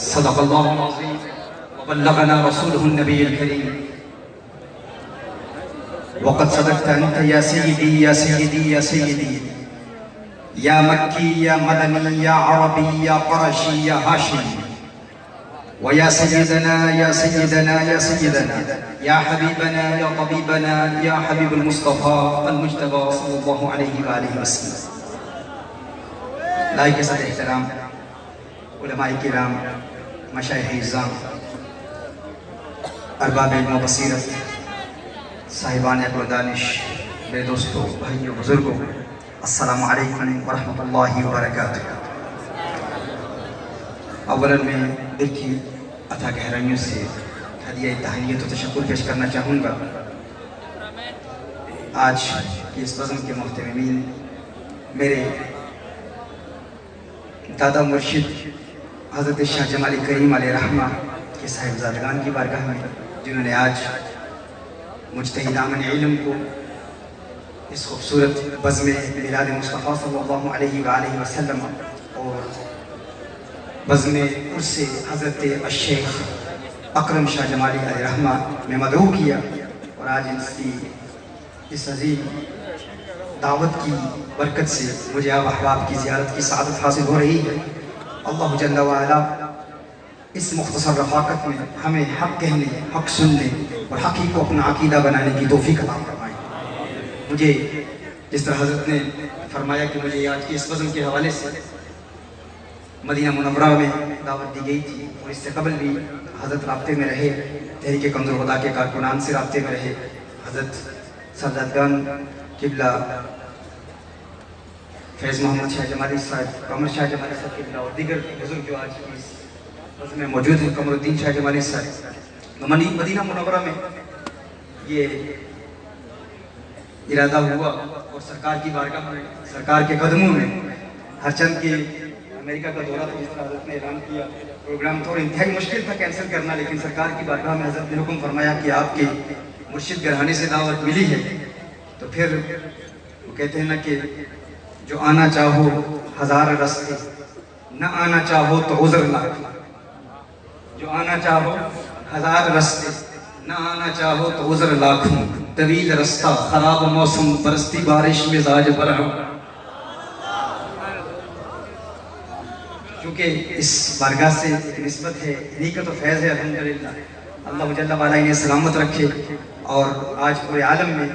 صدق اللہ العظیم وبلغنا رسوله النبی الکریم وقد صدقت انت یا سیدی یا سیدی یا سیدی یا مکی یا مدنی یا عربی یا قرشی یا ہاشمی ويا سيدنا يا سيدنا يا سيدنا يا حبيبنا يا طبيبنا يا حبيب المصطفى المجتبى صلى الله عليه وآله وسلم. لائق صدر احترام علماء کرام، مشایخ اعظام، ارباب علم و بصیرت، صاحبان عقل و دانش، میرے دوستوں، بھائیوں، بزرگوں، السلام علیکم ورحمۃ اللہ وبرکاتہ. اولا میں دل کی عطا گہرائیوں سے ہدیہ تہنیت و تشکر پیش کرنا چاہوں گا. آج کی اس بزم کے محتمین میرے دادا مرشد حضرت شاہ جمالی کریم علیہ رحمہ کے صاحبزادگان کی بارگاہ میں، جنہوں نے آج مجتہد دامن علم کو اس خوبصورت بزم میلاد مصطفیٰ صلی اللہ علیہ وآلہ وسلم اور بزم عرس حضرت الشیخ اکرم شاہ جمالی علیہ رحمہ میں مدعو کیا، اور آج اس عظیم دعوت کی برکت سے مجھے آپ احباب کی زیارت کی سعادت حاصل ہو رہی ہے. اللہ جل وعلا اس مختصر رفاقت میں ہمیں حق کہنے، حق سننے اور حق کو اپنا عقیدہ بنانے کی توفیق عطا فرمائے. مجھے جس طرح حضرت نے فرمایا کہ مجھے آج کی اس بزم کے حوالے سے مدینہ منورہ میں دعوت دی گئی تھی، اور اس سے قبل بھی حضرت رابطے میں رہے، تحریک کمزور خدا کے کارکنان سے رابطے میں رہے، حضرت سردادگان قبلہ فیض محمد شاہ جمالی صاحب، قمر شاہ جمالی صاحب قبلہ، اور دیگر بزرگ جو آج اس بزم میں موجود ہیں، قمر الدین شاہ جمالی صاحب. مدینہ منورہ میں یہ ارادہ ہوا، اور سرکار کی بارگاہ میں، سرکار کے قدموں میں، ہر چند کے امریکہ کا دورہ تھا، جس طرح حضرت نے اعلان کیا، پروگرام تھوڑا انتہائی مشکل تھا کینسل کرنا، لیکن سرکار کی بارگاہ میں حضرت نے حکم فرمایا کہ آپ کے مرشد گرہانے سے دعوت ملی ہے. تو پھر وہ کہتے ہیں نا کہ جو آنا چاہو ہزار رستے، نہ آنا چاہو تو عذر لاکھ. جو آنا چاہو ہزار رستے، نہ آنا چاہو تو عذر لاکھوں. طویل رستہ، خراب موسم، برستی بارش، مزاج برہم. کیونکہ اس بارگاہ سے ایک نسبت ہے، انہی کا تو فیض ہے الحمدللہ. اللہ جل وعلا انہیں سلامت رکھے، اور آج پورے عالم میں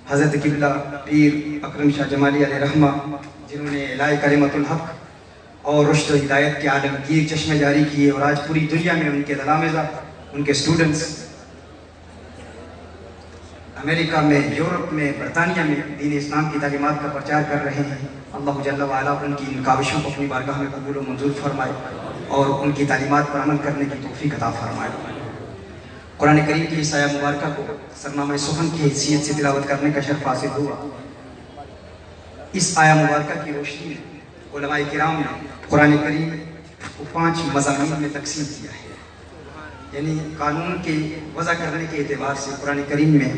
حضرت قبلہ پیر اکرم شاہ جمالی علیہ رحمہ، جنہوں نے اعلاء کلمت الحق اور رشد و ہدایت کے عالمگیر چشمے جاری کیے، اور آج پوری دنیا میں ان کے تلامذہ، ان کے سٹوڈنٹس امریکہ میں، یورپ میں، برطانیہ میں دین اسلام کی تعلیمات کا پرچار کر رہے ہیں. اللہ جل وعلا ان کی ان کاوشوں کو اپنی بارگاہ میں قبول و منظور فرمائے، اور ان کی تعلیمات پر عمل کرنے کی توفیق عطا فرمائے. قرآن کریم کی اس آیہ مبارکہ کو سرنامہ سخن کی حیثیت سے تلاوت کرنے کا شرف حاصل ہوا. اس آیہ مبارکہ کی روشنی میں علماء کرام نے قرآن کریم کو 5 مضامین میں تقسیم کیا ہے. یعنی قانون کے وضع کرنے کے اعتبار سے قرآن کریم میں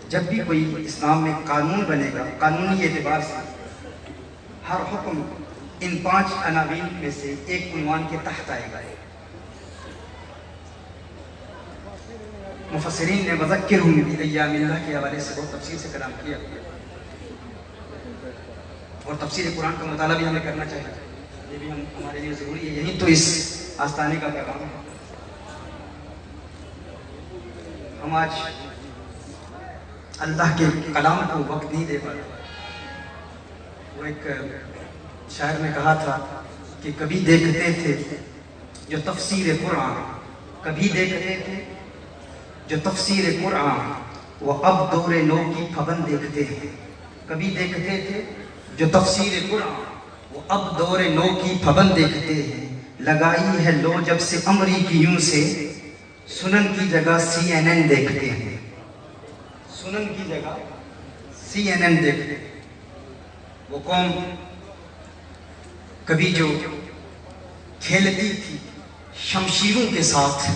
جب بھی کوئی اسلام میں قانون بنے گا، قانونی اعتبار سے ہر حکم ان 5 عناوین میں سے ایک عنوان کے تحت آئے گا. مفسرین نے وذکرہم بایام اللہ کے حوالے سے بہت تفصیل سے کلام کیا، اور تفسیر قرآن کا مطالعہ بھی ہمیں کرنا چاہیے، یہ بھی ہمارے لیے ضروری ہے. یہی تو اس آستانے کا پیغام ہے. ہم آج اللہ کے کلام کو وقت نہیں دے پاتے. وہ ایک شاعر نے کہا تھا کہ کبھی دیکھتے تھے جو تفسیر قرآن، کبھی دیکھتے تھے جو تفسیر قرآن، وہ اب دور نو کی پابند دیکھتے ہیں. کبھی دیکھتے تھے جو تفسیر قرآن، وہ اب دور نو کی پابند دیکھتے ہیں. لگائی ہے لو جب سے امری کی یوں سے، سنن کی جگہ CNN دیکھتے ہیں. سنن کی جگہ CNN دیکھتے ہیں. وہ قوم کبھی جو کھیلتی تھی شمشیروں کے ساتھ،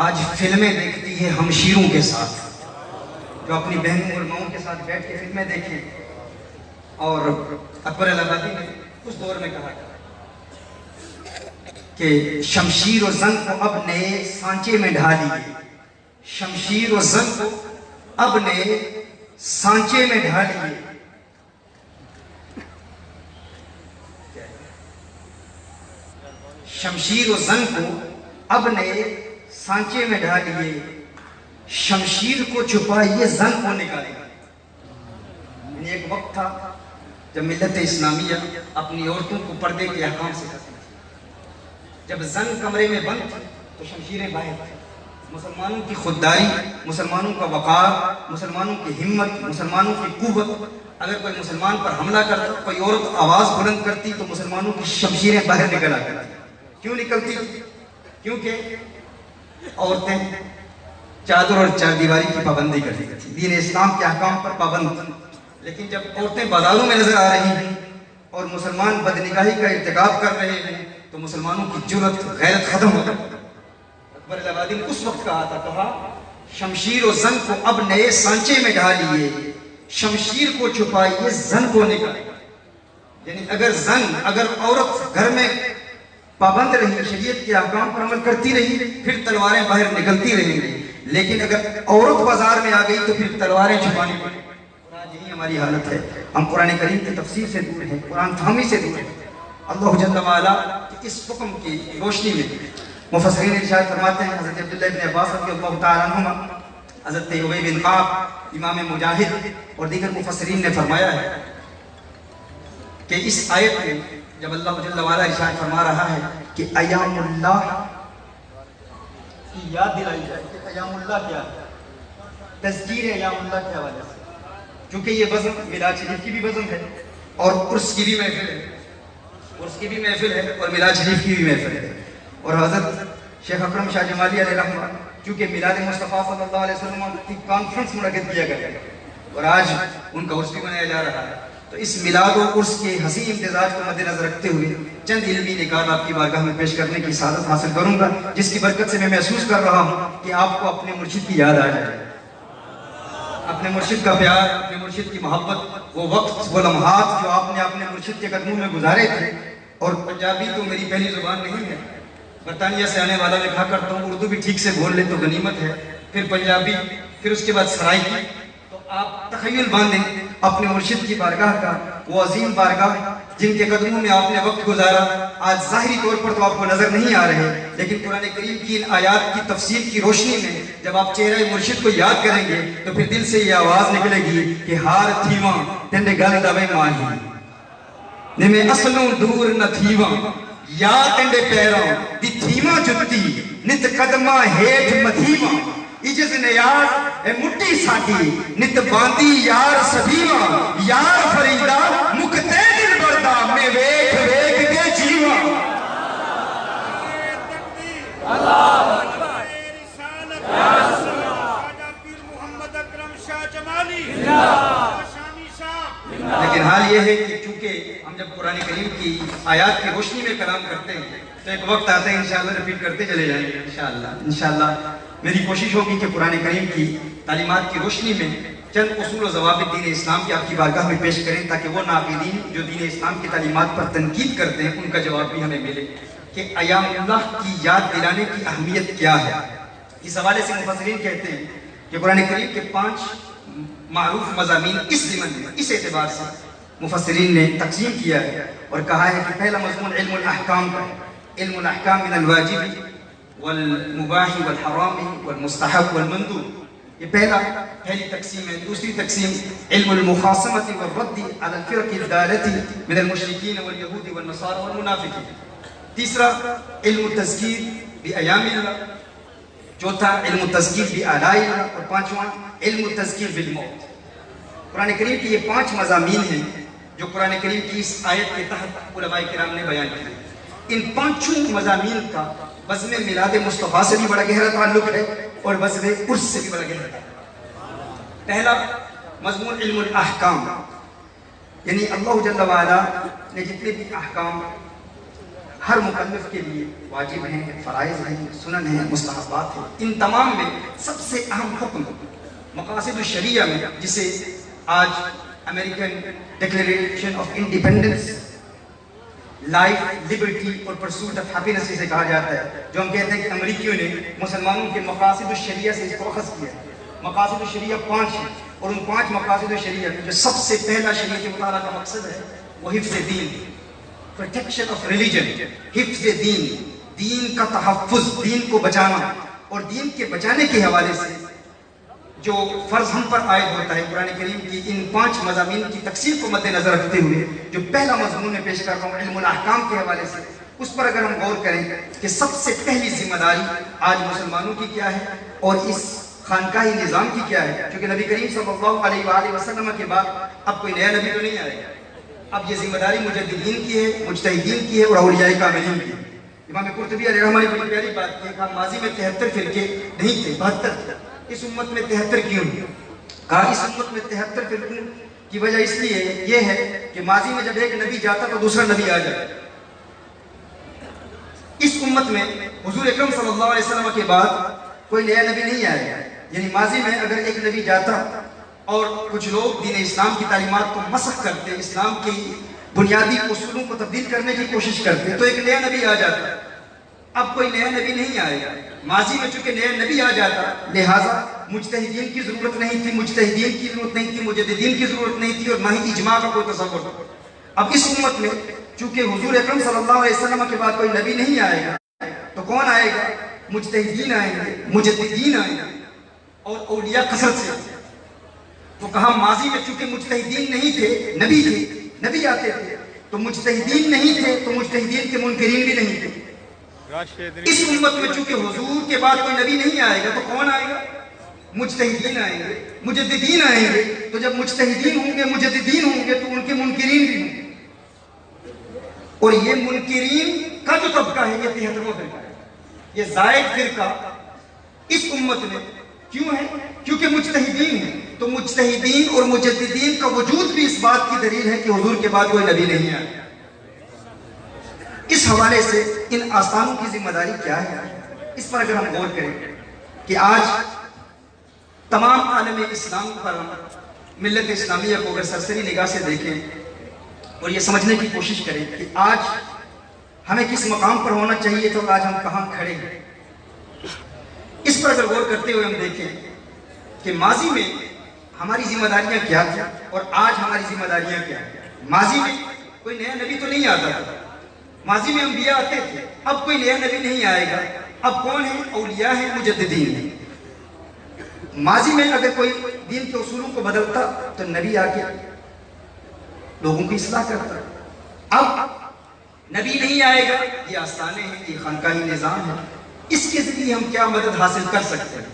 آج فلمیں دیکھتی ہے ہمشیروں کے ساتھ. جو اپنی بہنوں اور ماؤں کے ساتھ بیٹھ کے فلمیں دیکھیں. اور اکبر الہ آبادی نے اس دور میں کہا کہ شمشیر و زنگ کو اب نئے سانچے میں ڈھالیے، شمشیر و زنگ کو اب نئے سانچے میں ڈھالیے، شمشیر و زنگ کو اب نئے سانچے میں ڈھالیے، شمشیر کو چھپائیے زنگ کو نکالیے۔ یعنی ایک وقت تھا جب ملت اسلامیہ اپنی عورتوں کو پردے کے احکام سے کرتی، جب زنگ کمرے میں بند تھی تو شمشیریں باہر تھیں۔ مسلمانوں کی خودداری، مسلمانوں کا وقار، مسلمانوں کی ہمت، مسلمانوں کی قوت، اگر کوئی مسلمان پر حملہ کرتا، کوئی عورت آواز بلند کرتی تو مسلمانوں کی شمشیریں باہر نکل آتی۔ کیوں نکلتی؟ کیونکہ عورتیں چادر اور چار دیواری کی پابندی کرتی تھی، دین اسلام کے احکام پر پابند تھی۔ لیکن جب عورتیں بازاروں میں نظر آ رہی ہیں اور مسلمان بدنگاہی کا ارتکاب کر رہے ہیں تو مسلمانوں کی جرأت، غیرت ختم ہو گئی۔ اکبر الہ آبادی نے اس وقت کہا شمشیر و زنگ کو اب نئے سانچے میں ڈھالیے، شمشیر کو چھپائیے زنگ کو نکالیے۔ یعنی اگر عورت گھر میں پابند رہی، شریعت کے احکام پر عمل کرتی رہی، پھر تلواریں باہر نکلتی رہیں گی، لیکن اگر عورت بازار میں آ گئی تو پھر تلواریں چھپانی پڑیں۔ آج یہی ہماری حالت ہے، ہم قرآن کریم کی تفسیر سے دور ہیں، قرآن فہمی سے دور ہیں۔ اللہ جل وعلا کی اس حکم کی روشنی میں مفسرین ارشاد فرماتے ہیں، حضرت عبداللہ ابن عباس رضی اللہ تعالیٰ عنہما، حضرت ابی بن کعب، امام مجاہد اور دیگر مفسرین نے فرمایا ہے کہ اس آیت میں جب اللہ جل وعلا ارشاد فرما رہا ہے کہ ایام اللہ کی یاد دلائی جائے کہ ایام اللہ کیا ہے، تذکیر ایام اللہ کے حوالے سے، کیونکہ یہ بزم میلاد شریف کی بھی بزم ہے اور عرس کی بھی محفل ہے، عرس کی بھی محفل ہے اور میلاد شریف کی بھی محفل ہے۔ اور حضرت شیخ اکرم شاہ جمالی علیہ رحمہ چونکہ میلاد مصطفیٰ صلی اللہ علیہ وسلم کی کانفرنس منعقد کیا گیا اور آج ان کا عرس بھی منایا جا رہا ہے، تو اس میلاد و عرس کے حسین امتزاج کو مد نظر رکھتے ہوئے چند علمی نکات آپ کی بارگاہ میں پیش کرنے کی سعادت حاصل کروں گا، جس کی برکت سے میں محسوس کر رہا ہوں کہ آپ کو اپنے مرشد کی یاد آ جائے، اپنے مرشد کا پیار، اپنے مرشد کی محبت، وہ وقت، وہ لمحات جو آپ نے اپنے مرشد کے قدموں میں گزارے تھے۔ اور پنجابی تو میری پہلی زبان نہیں ہے، برطانیہ سے آنے والا میں کہا کرتا ہوں اردو بھی ٹھیک سے بول لے تو غنیمت ہے، پھر پنجابی، پھر اس کے بعد سرائکی، تو آپ تخیل باندھیں اپنے مرشد کی بارگاہ کا، وہ عظیم بارگاہ جن کے قدموں میں آپ نے وقت گزارا، آج ظاہری طور پر تو آپ کو نظر نہیں آ رہے، لیکن قرآن کریم کی ان آیات کی تفسیر کی روشنی میں جب آپ چہرہ مرشد کو یاد کریں گے تو پھر دل سے یہ آواز نکلے گی کہ ہار تھیواں تینڈے گل دبے ماہی نمے اصلوں دور نہ تھیواں یا تینڈے پیراں دی تھیواں جتی نت قدمہ ہیٹھ متھیواں اجز نیاز اے مٹی ساڈی نت باندی یار سبیواں یار فریدہ مکتے دل بردا میں ویکھ ویکھ کے جیواں۔ اللہ اکبر رسالت خواجہ پیر محمد اکرم شاہ جمالی شامی صاحب۔ لیکن حال یہ ہے کہ چونکہ ہم جب قرآن کریم کی آیات کی روشنی میں کلام کرتے ہیں تو ایک وقت آتا ہے انشاءاللہ ریپیٹ کرتے چلے جائیں گے انشاءاللہ میری کوشش ہوگی کہ قرآن کریم کی تعلیمات کی روشنی میں چند اصول و ضوابط دین اسلام کی آپ کی بارگاہ میں پیش کریں تاکہ وہ ناقدین جو دین اسلام کی تعلیمات پر تنقید کرتے ہیں ان کا جواب بھی ہمیں ملے کہ ایام اللہ کی یاد دلانے کی اہمیت کیا ہے۔ اس حوالے سے مفسرین کہتے ہیں کہ قرآن کریم کے 5 معروف مضامین اس ضمن میں اس اعتبار سے مفسرین نے تقسیم کیا ہے اور کہا ہے کہ پہلا مضمون علم الاحکام کا ہے، علم الاحکام من الواجب والمباح والحرام والمستحب والمندوب، یہ پہلی تقسیم ہے۔ دوسری تقسیم علم المخاصمۃ والرد على الفرق الضالة من المشرکین واليہود والنصارى والمنافقین۔ تیسرا علم التذکیر بایام اللہ، چوتھا علم التذکیر بآلاء اللہ، اور پانچواں علم التذکیر بالموت۔ قرآن کریم کی یہ 5 مضامین ہیں جو قرآن کریم کی اس آیت کے تحت علماء کرام نے بیان کیے۔ ان 5 مضامین کا بزم میلاد مصطفیٰ سے بھی بڑا گہرا تعلق ہے اور بزم عرس سے بھی بڑا گہرا تعلق۔ پہلا مضمون علم الاحکام، یعنی اللہ جل وعلا نے جتنے بھی احکام ہر مکلف کے لیے واجب ہیں، فرائض ہیں، سنن ہیں، مستحبات ہیں، ان تمام میں سب سے اہم حکم مقاصد الشریعہ میں، جسے آج American declaration of independence life, Liberty اور پرسوٹ آف ہیپینس جسے کہا جاتا ہے، جو ہم کہتے ہیں کہ امریکیوں نے مسلمانوں کے مقاصد الشریعہ سے اس کو اخذ کیا ہے۔ مقاصد الشریعہ 5 ہیں، اور ان 5 مقاصد الشریعہ میں جو سب سے پہلا شریعت مطالعہ کا مقصد ہے وہ حفظ دین، پروٹیکشن آف ریلیجن، حفظ دین، دین کا تحفظ، دین کو بچانا، اور دین کے بچانے کے حوالے سے جو فرض ہم پر عائد ہوتا ہے قرآن کریم کی ان 5 مضامین کی تقسیم کو مد نظر رکھتے ہوئے جو پہلا مضمون میں پیش کر رہا ہوں علم الاحکام کے حوالے سے، اس پر اگر ہم غور کریں کہ سب سے پہلی ذمہ داری آج مسلمانوں کی کیا ہے اور اس خانقاہی نظام کی کیا ہے، چونکہ نبی کریم صلی اللہ علیہ وآلہ وسلم کے بعد اب کوئی نیا نبی تو نہیں آئے گا، اب یہ ذمہ داری مجددین کی ہے، مجتہدین کی ہے اور اولیاء کاملین کی ہے۔ امام قرطبی علیہ رحمہ نے بڑی پیاری بات کی، کہا ماضی میں 73 فرقے نہیں تھے، 72 تھے، اس امت میں 73 کیوں؟ کہا اس امت میں 73 فرقوں کی وجہ اس لیے یہ ہے کہ ماضی میں جب ایک نبی جاتا تو دوسرا نبی آ جاتا۔ اس امت میں حضور اکرم صلی اللہ علیہ وسلم کے بعد کوئی نیا نبی نہیں آئے گا، یعنی ماضی میں اگر ایک نبی جاتا اور کچھ لوگ دین اسلام کی تعلیمات کو مسخ کرتے، اسلام کی بنیادی اصولوں کو تبدیل کرنے کی کوشش کرتے تو ایک نیا نبی آ جاتا۔ اب کوئی نیا نبی نہیں آئے گا، ماضی میں چونکہ نیا نبی آ جاتا لہٰذا مجتہدین کی ضرورت نہیں تھی، مجتہدین کی ضرورت نہیں تھی، مجددین کی ضرورت نہیں تھی، اور نہ ہی اجماع کا کوئی تصور تھا۔ اب اس امت میں چونکہ حضور اکرم صلی اللہ علیہ وسلم کے بعد کوئی نبی نہیں آئے گا تو کون آئے گا؟ مجتہدین آئیں گے، مجددین آئیں گے اور اولیاء کثرت سے۔ تو کہا ماضی میں چونکہ مجتہدین نہیں تھے، نبی تھے، نبی آتے تھے، تو مجتہدین نہیں تھے تو مجتہدین کے منکرین بھی نہیں تھے۔ اس امت میں چونکہ حضور کے بعد کوئی نبی نہیں آئے گا تو کون آئے گا؟ مجتہدین آئیں گے، مجددین آئیں گے، تو جب مجتہدین ہوں گے، مجددین ہوں گے تو ان کے منکرین بھی ہوں گے، اور یہ منکرین کا جو طبقہ ہے یہ 73واں فرقہ ہے، یہ زائد فرقہ اس امت میں کیوں ہے؟ کیونکہ مجتہدین ہیں، تو مجتہدین اور مجددین کا وجود بھی اس بات کی دلیل ہے کہ حضور کے بعد کوئی نبی نہیں آیا۔ اس حوالے سے ان آستانوں کی ذمہ داری کیا ہے، اس پر اگر ہم غور کریں کہ آج تمام عالم اسلام پر ملت اسلامیہ کو اگر سرسری نگاہ سے دیکھیں اور یہ سمجھنے کی کوشش کریں کہ آج ہمیں کس مقام پر ہونا چاہیے تو آج ہم کہاں کھڑے ہیں، اس پر اگر غور کرتے ہوئے ہم دیکھیں کہ ماضی میں ہماری ذمہ داریاں کیا تھیں اور آج ہماری ذمہ داریاں کیا ہیں۔ ماضی میں کوئی نیا نبی تو نہیں آتا تھا، ماضی میں انبیاء آتے تھے، اب کوئی نیا نبی نہیں آئے گا، اب کون ہیں؟ اولیاء ہیں، مجددین ہیں۔ ماضی میں اگر کوئی دین کے اصولوں کو بدلتا تو نبی آ کے لوگوں کی اصلاح کرتا، اب نبی نہیں آئے گا، یہ آستانے ہیں، یہ خانقاہی نظام ہے، اس کے ذریعے ہم کیا مدد حاصل کر سکتے ہیں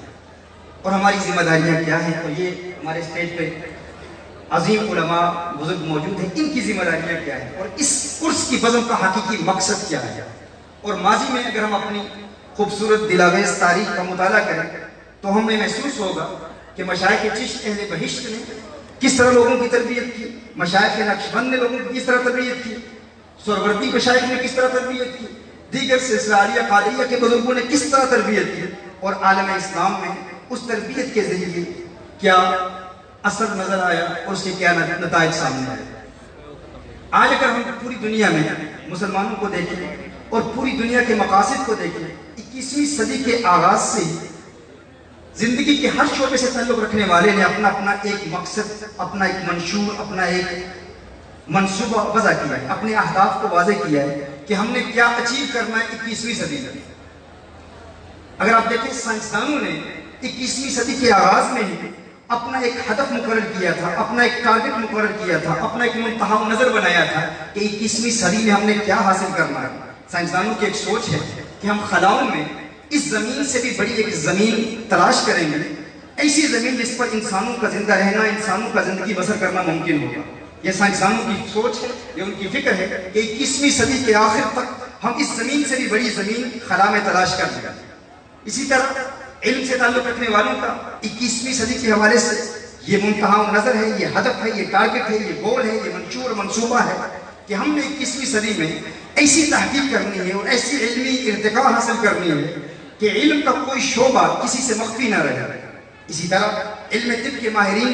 اور ہماری ذمہ داریاں کیا ہیں، اور یہ ہمارے اسٹیج پہ عظیم علماء بزرگ موجود ہیں، ان کی ذمہ داریاں کیا ہیں اور اس عرس کی بزم کا حقیقی مقصد کیا ہے۔ اور ماضی میں اگر ہم اپنی خوبصورت دلاویز تاریخ کا مطالعہ کریں تو ہمیں محسوس ہوگا کہ مشائخ چشت اہل بہشت نے کس طرح لوگوں کی تربیت کی، مشائخ نقشبند نے لوگوں کی کس طرح تربیت کی، سہروردی مشائخ نے کس طرح تربیت کی، دیگر سلسلہ عالیہ قادریہ کے بزرگوں نے کس طرح تربیت کی، اور عالم اسلام میں اس تربیت کے ذریعے کیا اثر نظر آیا اور اس کے کیا نتائج سامنے آئے۔ آج اگر ہم پوری دنیا میں مسلمانوں کو دیکھیں اور پوری دنیا کے مقاصد کو دیکھیں، 21ویں صدی کے آغاز سے زندگی کے ہر شعبے سے تعلق رکھنے والے نے اپنا ایک مقصد، اپنا ایک منشور، اپنا ایک منصوبہ وضع کیا ہے، اپنے اہداف کو واضح کیا ہے کہ ہم نے کیا اچیو کرنا ہے 21ویں صدی میں۔ اگر آپ دیکھیں سائنسدانوں نے 21ویں صدی کے آغاز میں ہی اپنا ایک ہدف مقرر کیا تھا، اپنا ایک ٹارگٹ مقرر کیا تھا، اپنا ایک منتہا نظر بنایا تھا کہ 21ویں صدی میں ہم نے کیا حاصل کرنا ہے۔ سائنسدانوں کی ایک سوچ ہے کہ ہم خلاؤں میں اس زمین سے بھی بڑی ایک زمین تلاش کریں گے، ایسی زمین جس پر انسانوں کا زندہ رہنا، انسانوں کا زندگی بسر کرنا ممکن ہوگا۔ یہ سائنسدانوں کی سوچ ہے، یہ ان کی فکر ہے کہ 21ویں صدی کے آخر تک ہم اس زمین سے بھی بڑی زمین خلا میں تلاش کر لیں گے۔ اسی طرح علم سے تعلق رکھنے والوں کا 21ویں صدی کے حوالے سے یہ منتہا نظر ہے، یہ ہدف ہے، یہ ٹارگٹ ہے، یہ گول ہے، یہ منشور منصوبہ ہے کہ ہم نے 21ویں صدی میں ایسی تحقیق کرنی ہے اور ایسی علمی ارتقاء حاصل کرنی ہے کہ علم کا کوئی شعبہ کسی سے مخفی نہ رہے۔ اسی طرح علم طب کے ماہرین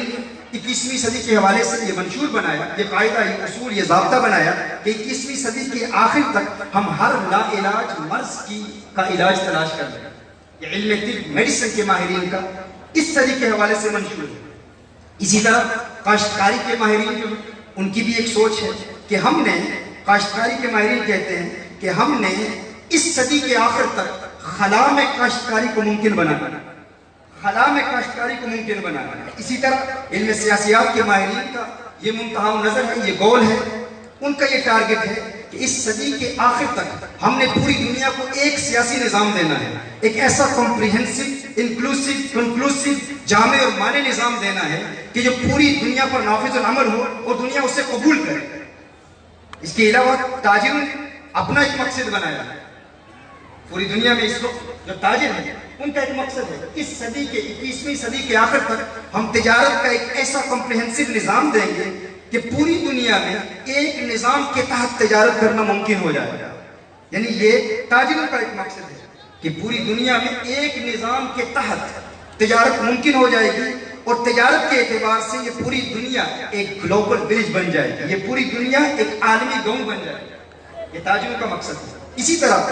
21ویں صدی کے حوالے سے یہ منشور بنایا، یہ قاعدہ، یہ اصول، یہ ضابطہ بنایا کہ 21ویں صدی کے آخر تک ہم ہر لا علاج مرض کا علاج تلاش کر لیں۔ یہ علم طب میڈیسن کے ماہرین کا اس صدی کے حوالے سے منشور ہے۔ اسی طرح کاشتکاری کے ماہرین جو ان کی بھی ایک سوچ ہے کہ ہم نے، کاشتکاری کے ماہرین کہتے ہیں کہ ہم نے اس صدی کے آخر تک خلا میں کاشتکاری کو ممکن بنانا، خلا میں کاشتکاری کو ممکن بنانا۔ اسی طرح علم سیاسیات کے ماہرین کا یہ منتہا نظر ہے، یہ گول ہے، ان کا یہ ٹارگٹ ہے کہ اس صدی کے آخر تک ہم نے پوری دنیا کو ایک سیاسی نظام دینا ہے، ایک ایسا کمپریہنسو، انکلوسیو، کنکلوسیو، جامع اور مانع نظام دینا ہے کہ جو پوری دنیا پر نافذ العمل ہو اور دنیا اسے قبول کرے۔ اس کے علاوہ تاجروں نے اپنا ایک مقصد بنایا ہے، پوری دنیا میں اس وقت جو تاجر ہیں ان کا ایک مقصد ہے، اس صدی کے 21ویں صدی کے آخر تک ہم تجارت کا ایک ایسا کمپریہنسو نظام دیں گے کہ پوری دنیا میں ایک نظام کے تحت تجارت کرنا ممکن ہو جائے گا۔ یعنی یہ تاجروں کا ایک مقصد ہے کہ پوری دنیا میں ایک نظام کے تحت تجارت ممکن ہو جائے گی، اور تجارت کے اعتبار سے یہ پوری دنیا ایک گلوبل ولیج بن جائے گی، یہ پوری دنیا ایک عالمی گاؤں بن جائے گی۔ یہ تاجروں کا مقصد ہے۔ اسی طرح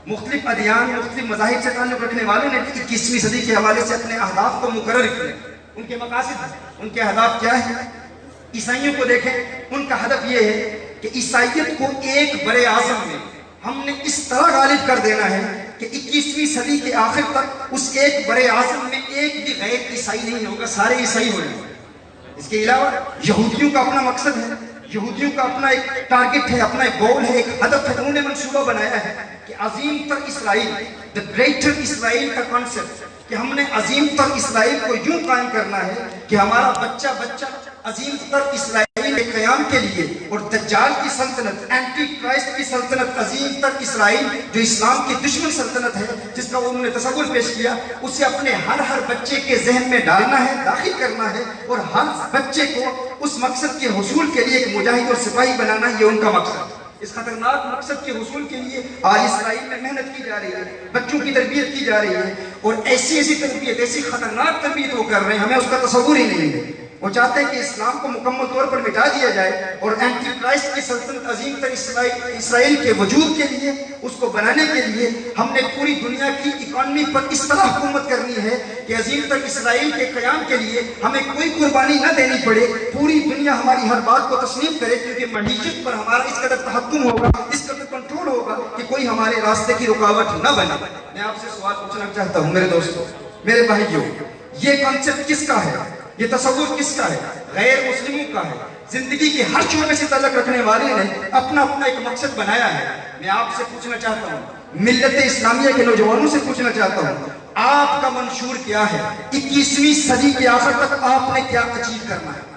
مختلف ادیان، مختلف مذاہب سے تعلق رکھنے والوں نے 21ویں صدی کے حوالے سے اپنے اہداف کو مقرر کیا، ان کے مقاصد ہیں، ان کے اہداف کیا ہیں؟ عیسائیوں کو دیکھیں، ان کا ہدف یہ ہے کہ عیسائیت کو ایک بڑے اعظم میں ہم نے اس طرح غالب کر دینا ہے کہ 21ویں صدی کے آخر تک اس ایک بڑے اعظم میں ایک بھی غیر عیسائی نہیں ہوگا، سارے عیسائی ہو جائیں گے۔ اس کے علاوہ یہودیوں کا اپنا مقصد ہے، یہودیوں کا اپنا ایک ٹارگٹ ہے، اپنا ایک گول ہے، ایک ہدف ہے، انہوں نے منصوبہ بنایا ہے کہ عظیم تر اسرائیل، the greater اسرائیل کا کانسیپٹ، کہ ہم نے عظیم تر اسرائیل کو یوں قائم کرنا ہے کہ ہمارا بچہ عظیم تر اسرائیل کے قیام کے لیے، اور دجال کی سلطنت، اینٹی کرائسٹ کی سلطنت، عظیم تر اسرائیل جو اسلام کی دشمن سلطنت ہے جس کا انہوں نے تصور پیش کیا، اسے اپنے ہر بچے کے ذہن میں ڈالنا ہے، داخل کرنا ہے، اور ہر بچے کو اس مقصد کے حصول کے لیے ایک مجاہد اور سپاہی بنانا، یہ ان کا مقصد ہے۔ اس خطرناک مقصد کے حصول کے لیے آج اسرائیل میں محنت کی جا رہی ہے، بچوں کی تربیت کی جا رہی ہے، اور ایسی تربیت، ایسی خطرناک تربیت وہ کر رہے ہیں، ہمیں اس کا تصور ہی نہیں ہے۔ وہ چاہتے ہیں کہ اسلام کو مکمل طور پر مٹا دیا جائے، اور اینٹی کرائسٹ کی سلطنت عظیم تر اسرائیل کے وجود کے لیے، اس کو بنانے کے لیے ہم نے پوری دنیا کی اکانومی پر اس طرح حکومت کرنی ہے کہ عظیم تر اسرائیل کے قیام کے لیے ہمیں کوئی قربانی نہ دینی پڑے، پوری دنیا ہماری ہر بات کو تسلیم کرے، کیونکہ معیشت پر ہمارا اس قدر تحکم ہوگا، اس قدر کنٹرول ہوگا کہ کوئی ہمارے راستے کی رکاوٹ نہ بنے۔ میں آپ سے سوال پوچھنا چاہتا ہوں میرے دوستوں، میرے بھائیوں، یہ کانسیپٹ کس کا ہے؟ یہ تصور کس کا ہے؟ غیر مسلموں کا ہے۔ زندگی کے ہر شعبے سے تعلق رکھنے والے نے اپنا ایک مقصد بنایا ہے۔ میں آپ سے پوچھنا چاہتا ہوں، ملت اسلامیہ کے نوجوانوں سے پوچھنا چاہتا ہوں، آپ کا منشور کیا ہے؟ 21ویں صدی کے آخر تک آپ نے کیا اچیو کرنا ہے؟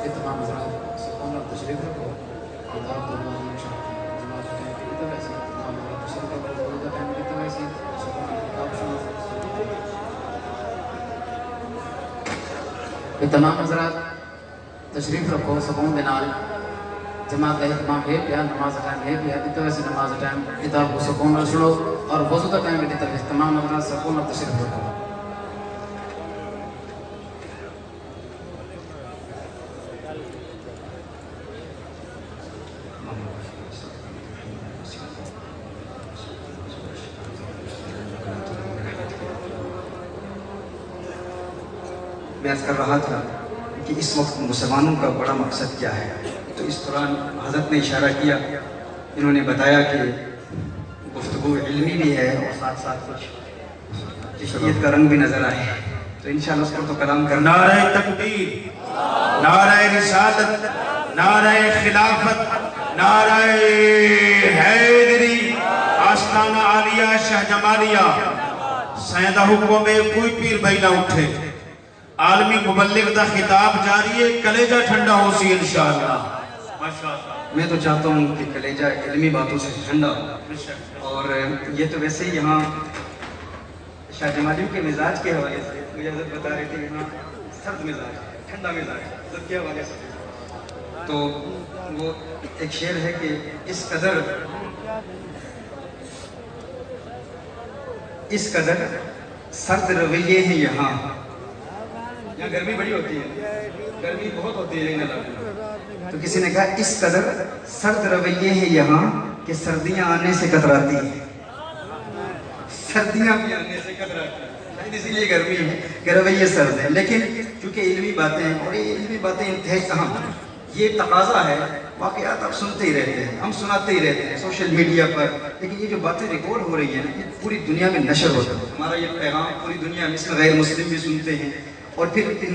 تمام حضرات سلطان اور تشریف رکھو کتاب تو معلوم جماعت ٹائم کی طرح سے تمام حضرات تشریف رکھو روزہ ٹائم کی طرح سے کتاب شروع تمام حضرات تشریف رکھو سکون دنال جماعت کا اہتمام ہے پیا نماز ٹائم ہے پیا دیتے ویسے نماز ٹائم کتاب کو سکون اور سنو اور وضو کا ٹائم کی طرح تمام حضرات سکون اور تشریف رکھو میں عرض کر رہا تھا کہ اس وقت مسلمانوں کا بڑا مقصد کیا ہے، تو اس دوران حضرت نے اشارہ کیا، انہوں نے بتایا کہ گفتگو علمی بھی ہے اور ساتھ ساتھ کچھ تشریعت کا رنگ بھی نظر آئے، تو انشاءاللہ اس پر تو کلام کرنا۔ نعرہ تکبیر، نعرہ رسالت، نعرہ خلافت، نعرہ حیدری، آستانہ عالیہ شاہ جمالیہ، سیدہ حکم میں کوئی پیر بھائی نہ اٹھے، عالمی مبلغ دا خطاب جاری ہے، کلیجہ ٹھنڈا ہو سی انشاءاللہ۔ میں تو چاہتا ہوں کہ کلیجہ علمی باتوں سے ٹھنڈا ہو، اور یہ تو ویسے ہی یہاں شاہ جمالیوں کے مزاج کے حوالے سے مجھے حضرت بتا رہے تھے یہاں سرد مزاج ہے، ٹھنڈا مزاج ہے، حضرت کے حوالے سے تو وہ ایک شعر ہے کہ اس قدر سرد رویے ہیں یہاں گرمی بڑی ہوتی ہے، گرمی بہت ہوتی ہے، تو کسی نے کہا اس قدر سرد رویے ہیں یہاں کہ سردیاں آنے سے کتراتی ہیں، سردیاں بھی آنے سے کتراتی ہیں، شاید اسی لیے گرمی ہے کہ رویے سرد ہیں، لیکن چونکہ علمی باتیں ہیں اور یہ علمی باتیں انتہائی اہم ہیں، یہ تقاضا ہے، واقعات آپ سنتے ہی رہتے ہیں، ہم سناتے ہی رہتے ہیں سوشل میڈیا پر، لیکن یہ جو باتیں ریکارڈ ہو رہی ہیں یہ پوری دنیا میں نشر ہوتا ہے، ہمارا یہ پیغام پوری دنیا میں، اس میں غیر مسلم بھی سنتے ہیں، اور پھر ان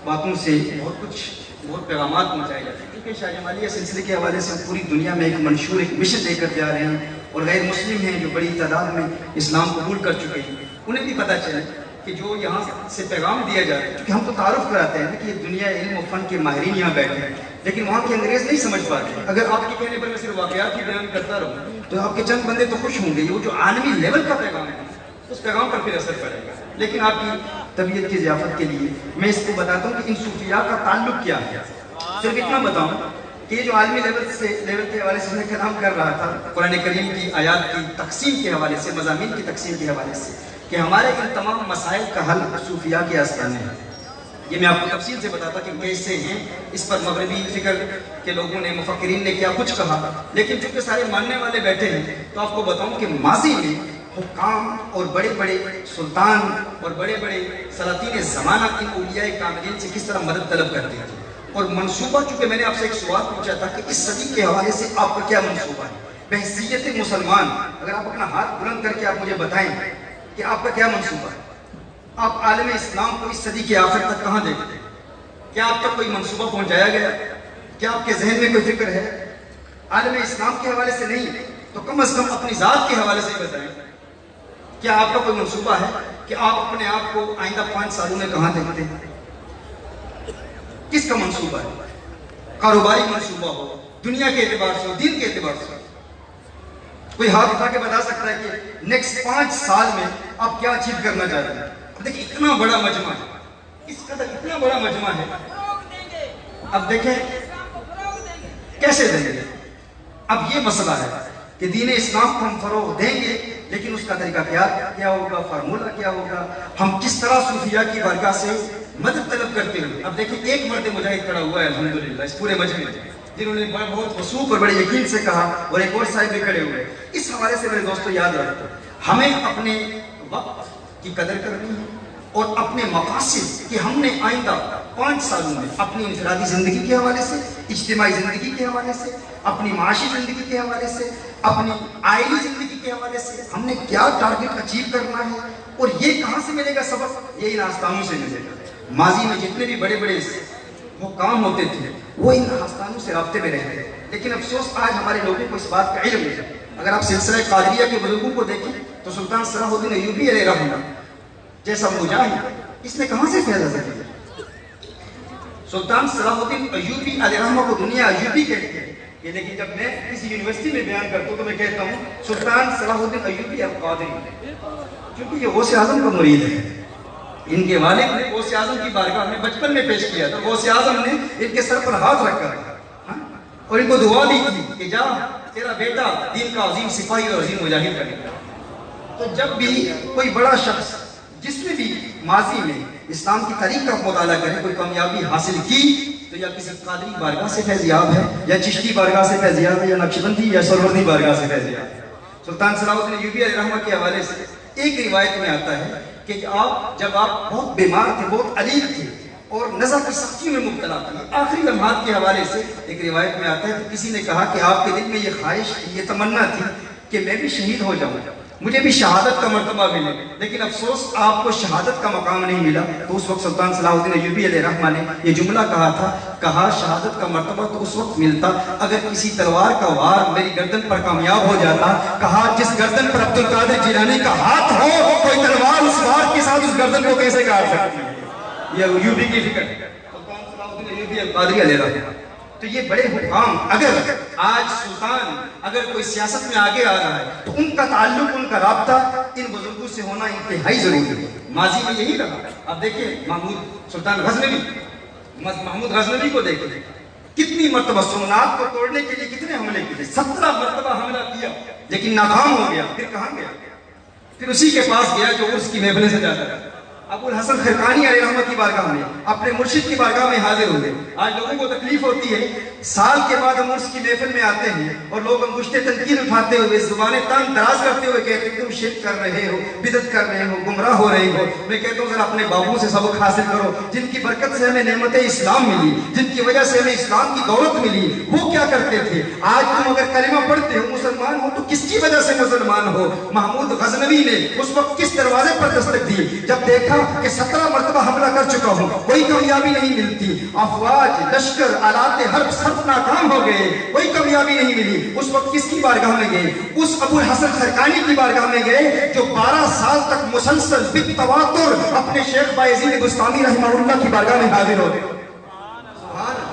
باتوں سے بہت پیغامات پہنچائے جاتے ہیں، کیونکہ شاہ جمالیہ سلسلے کے حوالے سے پوری دنیا میں ایک منشور، ایک مشن لے کر جا رہے ہیں، اور غیر مسلم ہیں جو بڑی تعداد میں اسلام قبول کر چکے ہیں، انہیں بھی پتہ چلے کہ جو یہاں سے پیغام دیا جا رہا ہے، کیونکہ ہم تو تعارف کراتے ہیں کہ یہ دنیا علم و فن کے ماہرین یہاں بیٹھے ہیں، لیکن وہاں کے انگریز نہیں سمجھ پاتے، اگر آپ کے کہنے پر میں صرف واقعات کی بیان کرتا رہوں تو آپ کے چند بندے تو خوش ہوں گے، وہ جو عالمی لیول کا پیغام ہے اس پیغام پر پھر اثر پڑے گا، لیکن آپ کی طبیعت کی ضیافت کے لیے میں اس کو بتاتا ہوں کہ ان صوفیاء کا تعلق کیا ہے، صرف اتنا بتاؤں کہ یہ جو عالمی لیول کے حوالے سے میں کلام کر رہا تھا، قرآن کریم کی آیات کی تقسیم کے حوالے سے، مضامین کی تقسیم کے حوالے سے، کہ ہمارے ان تمام مسائل کا حل صوفیاء کے آستانے ہیں، یہ میں آپ کو تفصیل سے بتاتا کہ کیسے ہیں، اس پر مغربی فکر کے لوگوں نے، مفکرین نے کیا کچھ کہا، لیکن چونکہ سارے ماننے والے بیٹھے ہیں تو آپ کو بتاؤں کہ ماضی میں حکام اور بڑے بڑے سلطان اور بڑے بڑے سلاطین زمانہ ان اولیاء کاملین سے کس طرح مدد طلب کرتے ہیں، اور منصوبہ، چونکہ میں نے آپ سے ایک سوال پوچھا تھا کہ اس صدی کے حوالے سے آپ کا کیا منصوبہ ہے، بحیثیت مسلمان اگر آپ اپنا ہاتھ بلند کر کے آپ مجھے بتائیں کہ آپ کا کیا منصوبہ ہے، آپ عالم اسلام کو اس صدی کے آخر تک کہاں دیکھتے ہیں، کیا آپ تک کوئی منصوبہ پہنچایا گیا، کیا آپ کے ذہن میں کوئی فکر ہے، عالم اسلام کے حوالے سے نہیں تو کم از کم اپنی ذات کے حوالے سے ہی بتائیں، کیا آپ کا کوئی منصوبہ ہے کہ آپ اپنے آپ کو آئندہ 5 سالوں میں کہاں دیکھتے ہیں، کس کا منصوبہ ہے، کاروباری منصوبہ ہو، دنیا کے اعتبار سے ہو، دین کے اعتبار سے ہو، کوئی ہاتھ اٹھا کے بتا سکتا ہے کہ نیکسٹ 5 سال میں آپ کیا اچیو کرنا چاہتے ہیں، دیکھیں اتنا بڑا مجمع ہے، اس قدر اتنا بڑا مجمع ہے، اب دیکھیں کیسے دیں گے، اب یہ مسئلہ ہے کہ دین اسلام کو ہم فروغ دیں گے، لیکن اس کا طریقہ کیا ہوگا، فارمولہ کیا ہوگا، ہم کس طرح صوفیاء کی بارگاہ سے مدد طلب کرتے ہیں، اب دیکھیں ایک مرد مجاہد کھڑا ہوا ہے الحمدللہ اس پورے مجمع میں، جنہوں نے بہت وثوق اور بڑے یقین سے کہا، اور ایک اور صاحب بھی کھڑے ہوئے، اس حوالے سے میرے دوستو یاد رکھو، ہمیں اپنے وقت کی قدر کرنی ہے، اور اپنے مقاصد کہ ہم نے آئندہ 5 سالوں میں اپنی انفرادی زندگی کے حوالے سے، اجتماعی زندگی کے حوالے سے، اپنی معاشی زندگی کے حوالے سے، اپنی آئلی زندگی کے حوالے سے ہم نے کیا ٹارگٹ اچیو کرنا ہے، اور یہ کہاں سے ملے گا سبق، یہ ان آستانوں سے ملے گا۔ ماضی میں جتنے بھی بڑے بڑے حکام ہوتے تھے وہ ان آستانوں سے رابطے میں رہتے ہیں، لیکن افسوس آج ہمارے لوگوں کو اس بات کا علم نہیں ہے۔ اگر آپ سلسلہ قادریہ کے بزرگوں کو دیکھیں تو سلطان صلاح الدین ایوبی علیہ رحمہ جیسا مجاہد، اس نے کہاں سے فیض حاصل کیا؟ سلطان صلاح الدین ایوبی علیہ رحمہ کو دنیا ایوبی کہتے ہیں کہ لیکن جب میں کسی یونیورسٹی میں بیان کرتا ہوں تو میں کہتا ہوں سلطان صلاح الدین ایوبی القادری، کیونکہ یہ غوث اعظم کا مرید ہے. ان کے والد نے غوث اعظم کی بارگاہ میں بچپن میں پیش کیا تھا. غوث اعظم نے ان کے سر پر ہاتھ رکھ کر اور ان کو دعا دی تھی کہ جا تیرا بیٹا دین کا عظیم سپاہی اور عظیم مجاہد کرے گا. تو جب بھی کوئی بڑا شخص جس نے بھی ماضی میں اسلام کی تاریخ کا مطالعہ کرے کوئی کامیابی حاصل کی تو یا کسی قادری بارگاہ سے فیضیاب ہے یا چشتی بارگاہ سے فیضیاب ہے یا نقشبندی یا سروردی بارگاہ سے فیضیاب ہے. سلطان صلاح الدین ایوبی علیہ رحمہ کے حوالے سے ایک روایت میں آتا ہے کہ جب آپ بہت بیمار تھے، بہت علیل تھے اور نزع کی سختی میں مبتلا تھے، آخری لمحات کے حوالے سے ایک روایت میں آتا ہے کہ کسی نے کہا کہ آپ کے دل میں یہ خواہش یہ تمنا تھی کہ میں بھی شہید ہو جاؤں، مجھے بھی شہادت کا مرتبہ ملے، لیکن افسوس آپ کو شہادت کا مقام نہیں ملا. تو اس وقت سلطان صلاح الدین ایوبی علیہ رحمہ نے یہ جملہ کہا تھا، کہا شہادت کا مرتبہ تو اس وقت ملتا اگر کسی تلوار کا وار میری گردن پر کامیاب ہو جاتا. کہا جس گردن پر عبد القادر جیلانی کا ہاتھ ہو کوئی تلوار اس وار کے ساتھ اس گردن کو کیسے کاٹ سکتی ہے؟ یہ ایوبی کی فکر ہے، سلطان صلاح الدین ایوبی القادری علیہ رحمہ. تو یہ بڑے حکام اگر آج سلطان اگر کوئی سیاست میں آگے آ رہا ہے تو ان کا تعلق ان کا رابطہ ان بزرگوں سے ہونا انتہائی ضروری ہے. ماضی میں یہی رہا. اب دیکھیں محمود سلطان غزنوی، محمود غزنوی کو دیکھیں کتنی مرتبہ سومنات کو توڑنے کے لیے کتنے حملے کیے، 17 مرتبہ حملہ کیا لیکن ناکام ہو گیا. پھر کہاں گیا؟ پھر اسی کے پاس گیا جو عرس کی محفلیں سجاتا ہے. ابو الحسن خرقانی علیہ رحمہ کی بارگاہ میں اپنے مرشد کی بارگاہ میں حاضر ہوئے. آج لوگوں کو تکلیف ہوتی ہے، سال کے بعد ہم عرس کی محفل میں آتے ہیں اور لوگ انگشتِ تنقید اٹھاتے ہوئے زبانیں تان دراز کرتے ہوئے کہتے ہیں تم شرک کر رہے ہو، بدعت کر رہے ہو، گمراہ ہو رہے ہو. میں کہتا ہوں ذرا اپنے بابوں سے سبق حاصل کرو جن کی برکت سے ہمیں نعمت اسلام ملی، جن کی وجہ سے ہمیں اسلام کی دولت ملی. وہ کیا کرتے تھے؟ آج تم اگر کلمہ پڑھتے ہو مسلمان ہو تو کس کی وجہ سے مسلمان ہو؟ محمود غزنوی نے اس وقت کس دروازے پر دستک دی؟ جب دیکھا کہ 17 مرتبہ حملہ کر چکا ہوں، کوئی کامیابی نہیں ملتی، افواج لشکر آلات حرب سب ناکام ہو گئے، کوئی کامیابی نہیں ملی. اس وقت کس کی بارگاہ میں گئے؟ اس ابو الحسن خرقانی کی بارگاہ میں گئے جو 12 سال تک مسلسل بالتواتر اپنے شیخ بایزید بستامی رحمہ اللہ کی بارگاہ میں حاضر ہو گئے.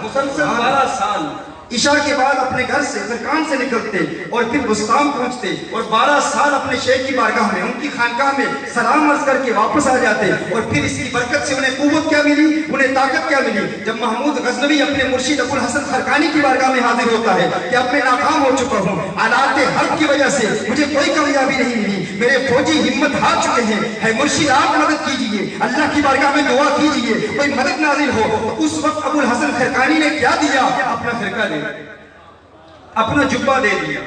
مسلسل 12 سال عشاء کے بعد اپنے گھر سے خرقان سے نکلتے اور پھر بستان پہنچتے اور 12 سال اپنے شیخ کی بارگاہ میں ان کی خانقاہ میں سلام عرض کر کے واپس آ جاتے. اور پھر اس کی برکت سے انہیں قوت کیا ملی، انہیں طاقت کیا ملی؟ جب محمود غزنوی اپنے مرشد ابو الحسن خرقانی کی بارگاہ میں حاضر ہوتا ہے کہ اب میں ناکام ہو چکا ہوں، آلات حرب کی وجہ سے مجھے کوئی کامیابی نہیں ملی، میرے فوجی ہمت ہار چکے ہیں، ہے مرشد آپ مدد کیجئے، اللہ کی بارگاہ میں دعا کیجئے، کوئی مدد نازل ہو. تو اس وقت ابو الحسن خرقانی نے کیا دیا؟ اپنا فرقہ اپنا جبہ دے دیا،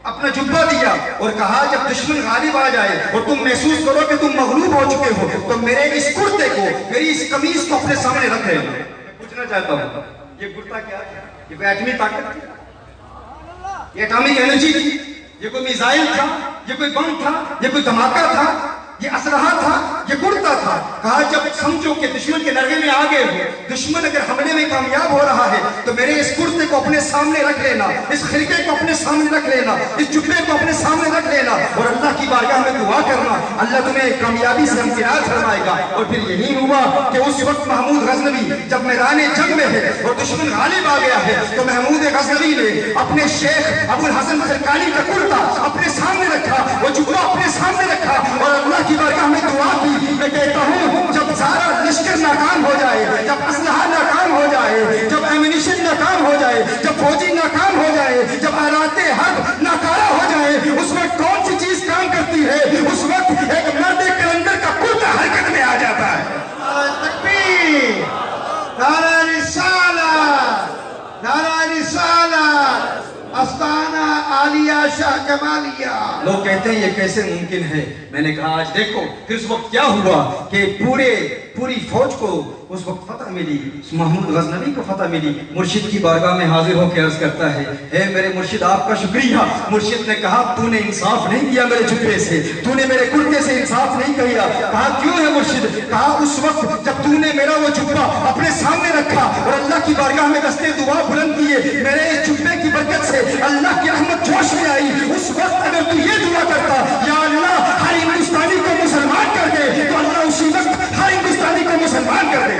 اپنا جبہ دیا اور کہا جب دشمن غالب آ جائے اور تم محسوس کرو کہ تم مغلوب ہو چکے ہو تو میرے اس کرتے کو، میری اس قمیص کو اپنے سامنے رکھ رہے ہیں. پوچھنا چاہتا ہوں یہ کرتا کیا تھا؟ یہ کوئی ایٹمی طاقت تھی؟ یہ اٹامک انرجی تھی؟ یہ کوئی میزائل تھا؟ یہ کوئی بم تھا؟ یہ کوئی دھماکہ تھا؟ یہ اسلحہ تھا؟ یہ کرتا تھا. کہا جب سمجھو کہ دشمن کے نرغے میں آگے ہو، دشمن اگر حملے میں کامیاب ہو رہا ہے تو میرے اس کرتے کو اپنے سامنے رکھ لینا، اس خرقے کو اپنے سامنے رکھ لینا، اس جبے کو اپنے سامنے رکھ لینا اور اللہ کی بارگاہ میں دعا کرنا، اللہ تمہیں کامیابی سے امتیاز فرمائے گا. اور پھر یہی ہوا کہ اس وقت محمود غزنوی جب میدان جنگ میں ہے اور دشمن غالب آ گیا ہے تو محمود غزنوی نے اپنے شیخ ابو الحسن خرقانی کا کرتا اپنے سامنے رکھا، وہ جبہ اپنے سامنے رکھا اور اللہ کی بارگاہ میں دعا کی. میں کہتا ہوں جب سارا لشکر ناکام ہو جائے، جب اسلحہ ناکام ہو جائے، جب ایمونیشن ناکام ہو جائے، جب فوجی ناکام ہو جائے، جب آلات حرب ناکارہ ہو جائے، اس وقت کون سی چیز کام کرتی ہے؟ اس وقت ایک مرد کلندر کا کرتا حرکت میں آ جاتا ہے. تکبیر، نعرہ رسالت، نعرہ رسالت، استانہ عالیہ شاہ جمالیہ. لوگ کہتے ہیں یہ کیسے ممکن ہے؟ میں نے کہا آج دیکھو پھر اس وقت کیا ہوا کہ پوری فوج کو اس وقت فتح ملی، محمود غزنوی کو فتح ملی. مرشد کی بارگاہ میں حاضر ہو کے عرض کرتا ہے اے میرے مرشد آپ کا شکریہ. مرشد نے کہا تو نے انصاف نہیں کیا میرے جبے سے، تو نے میرے کرتے سے انصاف نہیں کیا. کہا کیوں ہے مرشد؟ کہا اس وقت جب تو نے میرا وہ جبہ اپنے سامنے رکھا اور اللہ کی بارگاہ میں دستے دعا بلند کیے، میرے اس جبے کی برکت سے اللہ کی رحمت جوش میں آئی. اس وقت اگر تو یہ دعا کرتا یا اللہ ہر ہندوستانی کو مسلمان کر دے تو اللہ اسی وقت ہر ہندوستانی کو مسلمان کر دے.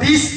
20